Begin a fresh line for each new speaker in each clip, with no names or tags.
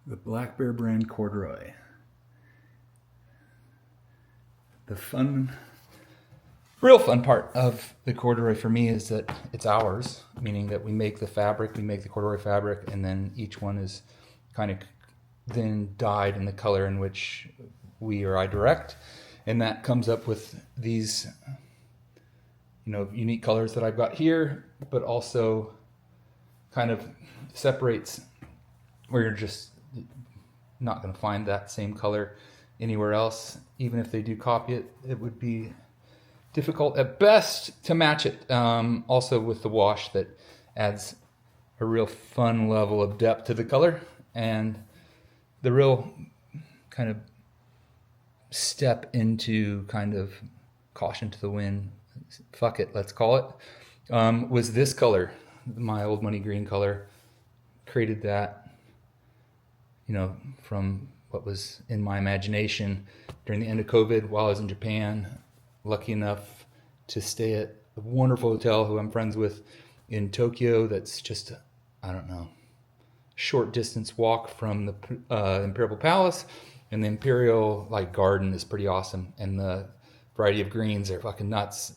The Black Bear brand corduroy. The real fun part of the corduroy for me is that it's ours, meaning that we make the fabric, we make the corduroy fabric, and then each one is kind of then dyed in the color in which we or I direct. And that comes up with these, unique colors that I've got here, but also kind of separates where you're just not going to find that same color anywhere else. Even if they do copy it, it would be difficult at best to match it. Also with the wash, that adds a real fun level of depth to the color, and the real kind of step into kind of caution to the wind, fuck it, let's call it, was this color, my old money green color. Created that, from what was in my imagination during the end of COVID while I was in Japan. Lucky enough to stay at a wonderful hotel who I'm friends with in Tokyo. That's just, short distance walk from the Imperial Palace, and the Imperial garden is pretty awesome, and the variety of greens are fucking nuts.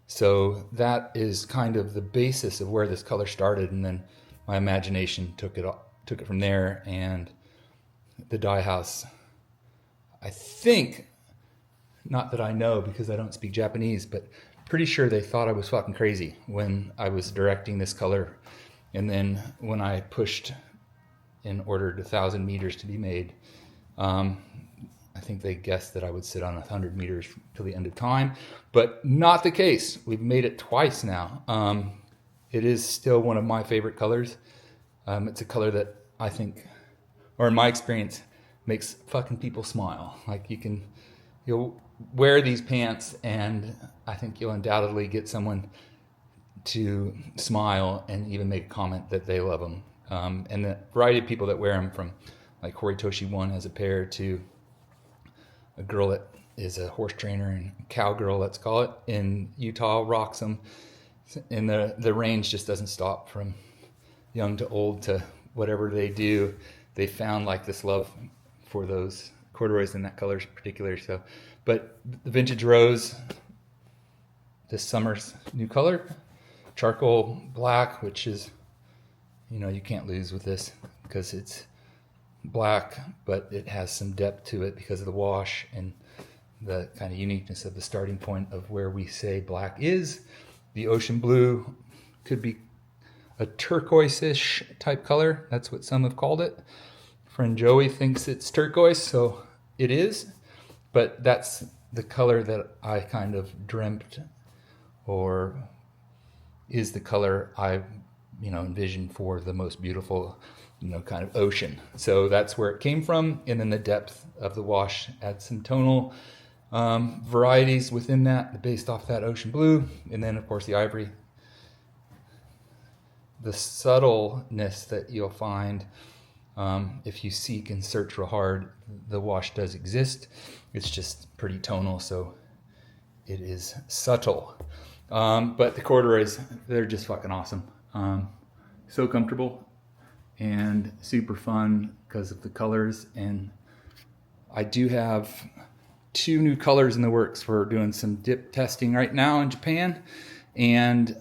So that is kind of the basis of where this color started, and then my imagination took it from there. And the dye house, I think, not that I know because I don't speak Japanese, but pretty sure they thought I was fucking crazy when I was directing this color. And then when I pushed and ordered 1,000 meters to be made, I think they guessed that I would sit on 100 meters till the end of time, but not the case. We've made it twice now. It is still one of my favorite colors. It's a color that I think, or in my experience, makes fucking people smile. You'll wear these pants and I think you'll undoubtedly get someone to smile and even make a comment that they love them. And the variety of people that wear them, from Horitoshi One has a pair, to a girl that is a horse trainer and cowgirl, let's call it, in Utah, rocks them. And the range just doesn't stop from young to old to whatever they do. They found this love for those corduroys and that color in particular. So, but the vintage rose, this summer's new color, charcoal black, which is, you can't lose with this because it's black, but it has some depth to it because of the wash and the kind of uniqueness of the starting point of where we say black is. The ocean blue could be a turquoise-ish type color. That's what some have called it. Friend Joey thinks it's turquoise, so it is. But that's the color that I kind of dreamt, or is the color I, envisioned for the most beautiful, kind of ocean. So that's where it came from. And then the depth of the wash adds some tonal varieties within that, based off that ocean blue. And then, of course, the ivory. The subtleness that you'll find, if you seek and search real hard, the wash does exist. It's just pretty tonal, so it is subtle. But the corduroys, they're just fucking awesome. So comfortable and super fun because of the colors. And I do have 2 new colors in the works. We're doing some dip testing right now in Japan, and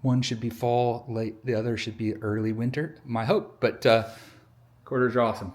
one should be fall late, the other should be early winter, my hope. But corduroys are awesome.